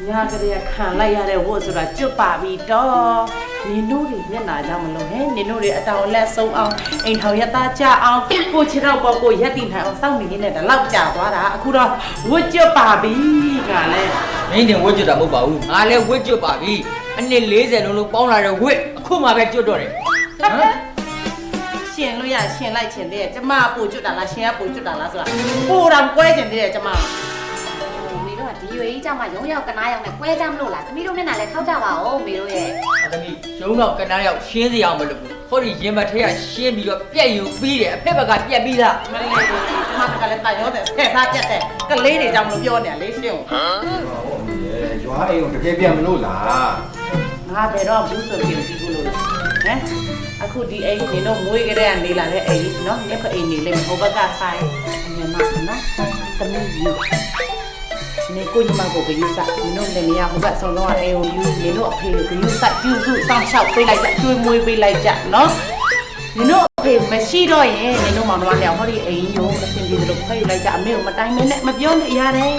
ညာကလေးခံလိုက်ရတဲ့ဝတ်ဆိုတာကျွတ်ပါပြီတော့နင်တို့တွေမျက်နှာကြောင့်မလို့ဟဲ့နင်တို့တွေအတောင်လက်ဆုံးအောင်အိမ်ထောင်ရသားကြအောင်ကိုခြေတော့ပေါ်ကိုရက်တည်နိုင်အောင်စောင့်နေနေတဲ့လောက်ကြာသွားတာအခုတော့ဝတ်ကျွတ်ပါပြီကလည်းမင်းတင်ဝတ်ကျွတ်တာမဟုတ်ပါဘူးငါလည်းဝတ်ကျွတ်ပါပြီအနှစ်40လုံးလုံးပေါင်းလာတဲ့ဝတ်အခုမှပဲကျွတ်တော့တယ်ရှင်လို့ရရှင်လိုက်ချင်တဲ့ကျမပို့ကျွတ်တာလားရှင်ကပို့ကျွတ်တာလားဆိုတာပို့တော်ကွဲချင်တဲ့ကျမဒီရွေးကြမှာရုံရောက်ကနားရောက်နဲ့ကွဲကြမလို့လားသမီးတို့မျက်နှာလည်းထောက်ကြပါဦးမေတို့ရဲ့သမီးရုံတော့ကနားရောက်ရှင်းစီအောင်မလုပ်ဘူးဟောဒီရင်မထဲကရှင်းပြီးတော့ပြက်ယူပြီးတယ်အဖေဘက်ကပြက်ပြီးလားမလေးကျမဘက်ကလည်းတာရောတဲ့ဆဲစားပြက်တဲ့ကလေးတွေကြောင့်မလို့ပြောနေရလေရှင်းဟမ်ရွာအိမ်ကိုတကယ်ပြန်မလို့လားငါဘယ်တော့ဘူးဆိုပြီးပြီးလို့ဟမ်အခုဒီအိမ်နေတော့ငွေကြတဲ့ကနေလာတဲ့အိမ်နော်မြက်ခအိမ်နေလေဟိုဘက်ကဆိုင်အမြင်မနော်သမီးယူနေကိုညီမကိုဂရုစိုက်နင်တို့လည်းမရဟိုဘက်ဆောင်တော့အေးကိုယူနင်တို့အဖေကိုဂရုစိုက်ပြုစုစောင့်ရှောက်ပေးလိုက်ကြကျွေးမွေးပေးလိုက်ကြနော်နင်တို့အဖေမရှိတော့ရင်နင်တို့မောင်နှမလည်းဟောဒီအိမ်ကိုအရှင်ကြီးတို့ဖဲယူလိုက်ကြအမေကိုမတိုင်းမနဲ့မပြောနဲ့ရတယ်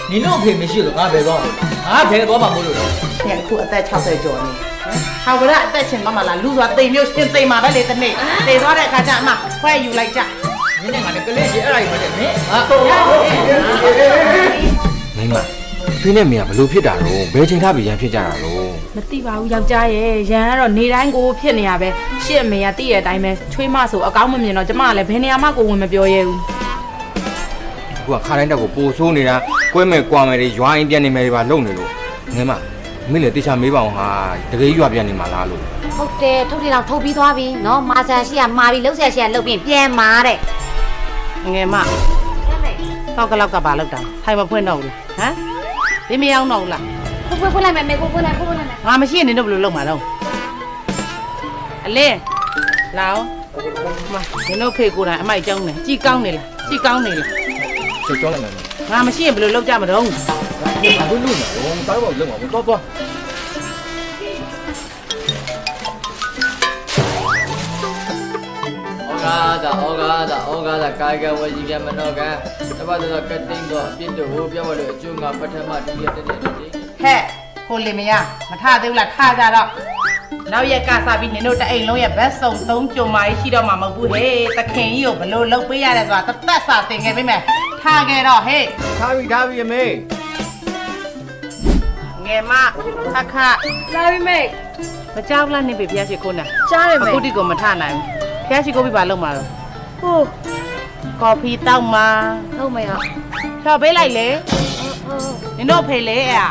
နင်တို့အဖေမရှိတော့ငါဘယ်တော့ငါဘယ်တော့မှမလို့တော့ရှင်အခုအသက်60ကျော်နေဟာဝရအသက်ရှင်မမလားလူစွာတိမ်မျိုးရှင်တိမ်မှာပဲလေတနေ့တေသွားတဲ့အခါကျအမခွဲယူလိုက်ကြနင်နဲ့ငါလည်းကလေးကြီးအဲ့ဒါကြီးမတဲ့နင်ဟာမင်းမဖေးနဲ့မင်းကဘလို့ဖြစ်တာတော့ဘယ်ချိန်ထားပြီးရန်ဖြစ်ကြတာလို့မသိပါဘူးယောက်ျားရဲ့ရန်ကတော့နေတိုင်းကိုဖြစ်နေရပဲရှင့်အမေကတည့်ရတဲ့အတိုင်းပဲချွေးမဆိုအကောင်းမမြင်တော့ကျမကလည်းဘယ်နေရာမှကိုဝင်မပြောရဲဘူးအခုကခါတိုင်းတက်ကိုပိုဆိုးနေတာကွဲမဲ့ကွာမဲ့တွေရွာအိမ်ပြန်နေမယ်တွေပါလုံနေလို့ငယ်မမင်းလည်းတေချာမေးပါအောင်ဟာတကယ်ရွာပြန်နေမှာလားလို့ဟုတ်တယ်ထုတ်တယ်တော့ထုတ်ပြီးသွားပြီနော်မာဆန်ရှိကမာပြီးလှုပ်ဆက်ရှိကလှုပ်ပြီးပြန်မာတဲ့ငယ်မတော့ကလောက်ကပါလောက်တာထိုင်မဖွင့်တော့ဘူးဟမ်ဒီမရောက်တော့ဘူးလားဖွင့်လိုက်မယ်မေဖွင့်လိုက်ငါမရှိရင်နင်တို့ဘယ်လိုလုပ်မှာတော့အလင်းလာအောင်မနင်တို့ဖေကိုယ်တိုင်အမိုက်ကြောင်းနေကြည်ကောင်းနေလားကြည်ကောင်းနေလားစိတ်ကြောလိုက်မယ်ငါမရှိရင်ဘယ်လိုလုပ်ကြမတော့ဘာလို့လုပ်နေတော့တားတော့လုပ်မှာပေါ့တော့ဩဃာတာကာယကဝစီကမနောကတပတ်တော့ကတိန်တော့အပြစ်တို့ဟိုပြောလို့အကျိုးငါပထမဒုတိယတတိယတိဟဲ့ကိုလင်မရမထသေးဘူးလားထကြတော့နောက်ရက်ကစားပြီးနင်တို့တအိမ်လုံးရဲ့ဘက်စုံ3ကြုံမာကြီးရှိတော့မှာမဟုတ်ဘူးဟေးသခင်ကြီးကိုဘလို့လုပ်ပေးရတယ်ဆိုတာတသက်စာသင်ခဲ့ပေးမယ်ထားခဲ့တော့ဟေးထားပြီအမေငယ်မခခလာပြီမေမကြောက်လားနေပြီဖျားရှိခိုးနာကြားတယ်မေအခုတိကိုမထနိုင်ဘူးဖျားရှိခိုးပြီးပါလုံးမှာတော့ဟိုကော်ဖီတောက်မှာဟုတ်မေဟာဖြော်ပေးလိုက်လေနင်တို့ဖေလေအဲ့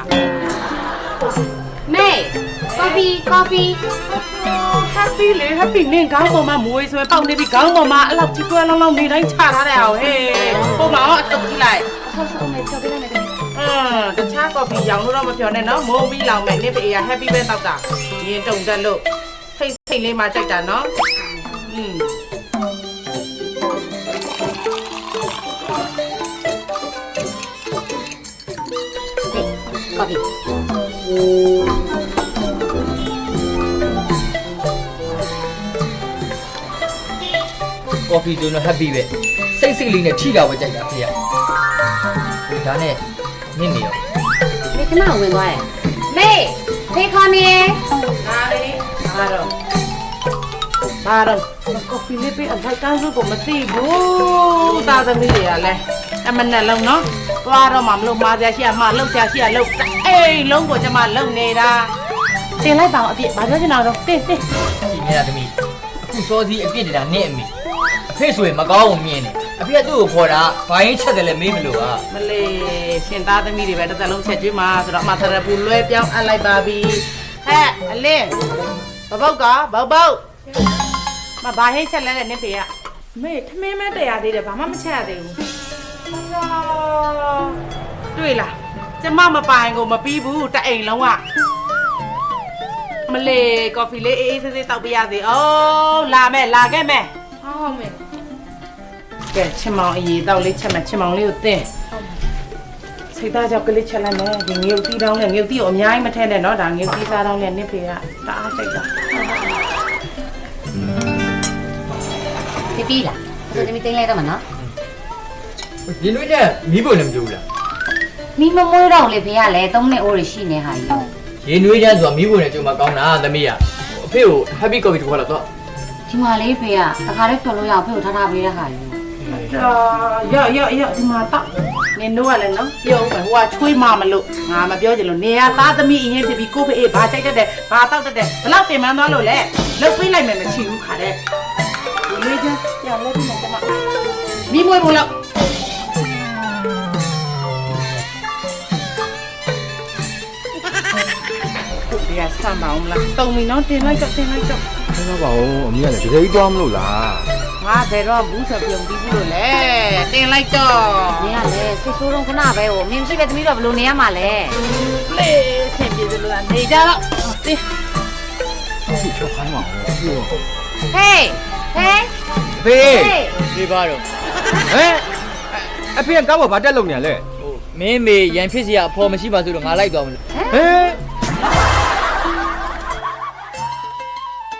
မေကော်ဖီhappy လေ happy နင်ခေါင်းပေါ်မှာမွေးဆွဲပေါက်နေပြီခေါင်းပေါ်မှာအဲ့လောက်ကြီးကွဲလောင်းလောင်းနေတိုင်းချထားတဲ့အောင်ဟေးဟိုမှာအတုပ်ကြည့်လိုက်ဟုတ်မေဖြော်ပေးလိုက်မယ်တခြားကော်ဖီရောင်လို့တော့မပြောနဲ့နော်မိုးပြီးလောင်မယ်နေဖေးရ happy ပဲတောက်တာရင်တုံတက်လို့ဖိတ်လေးမှကြိုက်တာနော်ကော်ဖီကော်ဖီဆိုတော့ happy ပဲစိတ်လေးနဲ့ထိတာပဲကြိုက်တာဖေရဒါနဲ့နင့်နေရောမေခဏဝင်သွားတယ်မေဖေးခေါ်နေဟာလေဘာတော့ကော်ဖီလေးပေးအထိုက်ကန်းစုကိုမသိဘူးသားသမီးတွေကလည်းအမနဲ့လုံးနော်သွားတော့မှမလို့မာစရာရှိရမလှုပ်ရှားရှိရလှုပ်အေးလုံးကိုကျမလှုပ်နေတာတင်လိုက်ပါအောင်အပြစ်ဘာပြောချင်တာတော့တင်းဒီမြတ်သမီးအခုစောစီအပြစ်နေတာနဲ့အမေအဖေဆိုရင်မကောင်းဘူးမြင်နေအဖေကသူ့ကိုခေါ်တာဘာရင်ချက်တယ်လဲမေးမလို့ပါမလေးရှင်သားသမီးတွေပဲတစ်သက်လုံးချက်ကျွေးမှာဆိုတော့အမသရပူလွဲပြောင်းအပ်လိုက်ပါပြီဟဲ့အလင်းဘပုတ်ကမဘာဟိတ်ချက်လဲနဲ့ဖေကမေထမင်းမဲတရားသေးတယ်ဘာမှမချက်ရသေးဘူးတွေ့လားကျမမပိုင်ကိုမပြီးဘူးတအိမ်လုံးကမလေးကော်ဖီလေးအေးဆေးတောက်ပြရစေအော်လာခဲ့မယ်ဟုတ်မေကဲချင်မောင်အရေးတောက်လေးချက်မယ်ချင်မောင်လေးကိုတင်းစိတ်သားကြောက်ကလေးချက်လိုက်မယ်ဒီငရုတ်တီးတောင်းနဲ့ငရုတ်တီးကိုအများကြီးမထဲနဲ့နော်ဒါငရုတ်တီးစားတောင်းနဲ့နစ်ဖေကတအားကြိုက်တာပြီလားဆိုသမီးတင်းလိုက်တော့မနော်ဒီလိုနဲ့မီးပွင့်လည်းမကြဘူးလား မီးမမွေးတော့လေဖေကလည်း3နှစ်အိုးရရှိနေဟာကြီး ရေနွေးချမ်းဆိုတာမီးဖို့နဲ့ကြုံမှာကောင်းတာသမီးကအဖေကို happy coffee တစ်ခွက်လောက်တော့ ဒီမှာလေးဖေကတခါတည်းဖြော်လို့ရအောင်ဖေကိုထားပေးတဲ့ဟာကြီး ရောဒီမှာတော့နင်တို့ကလည်းနော်ပြောဦးမယ်ဟိုကချွေးမမလို့ငါမပြောချင်လို့နေရသားသမီးအရင်ဖြစ်ပြီးကိုဖေးဘာတိုက်တတ်တယ်ဘာတောက်တတ်တယ်ဘလောက်တင်မှန်းသွားလို့လဲလှုပ်ပေးလိုက်မယ်မရှိဘူးခါတဲ့ဒီလေးချင်းပြောင်းလဲပြီးမှကျမမိမွေးဖို့လို့ဒီကစမ်းပါအောင်လားတုံမီနော်တင်လိုက်တော့ ဆင်းတော့ပါဦးအမေကလည်းတကယ်ကြီးသွားမလို့လား ငါဘယ်တော့ဘူးဆိုပြုံပြီးဘူးလို့လဲတင်လိုက်တော့ နင်ကလည်းစိတ်ဆိုးတော့ခဏပဲဟိုမင်းမရှိပဲသမီးတော့ဘယ်လိုနေရမှာလဲ လေဆင်ပြေသလိုနေကြတော့တင်း သူ့ချောက်ခိုင်းပါဦး ဟေးဟေး ဖေး ဖေးပါတော့ ဟမ်အဖေကကောက်ဘာတက်လုံနေရလဲ ဟိုမင်းမေရန်ဖြစ်စီရအဖော်မရှိပါဆိုတော့ငါလိုက်သွားမလို့ ဟဲ့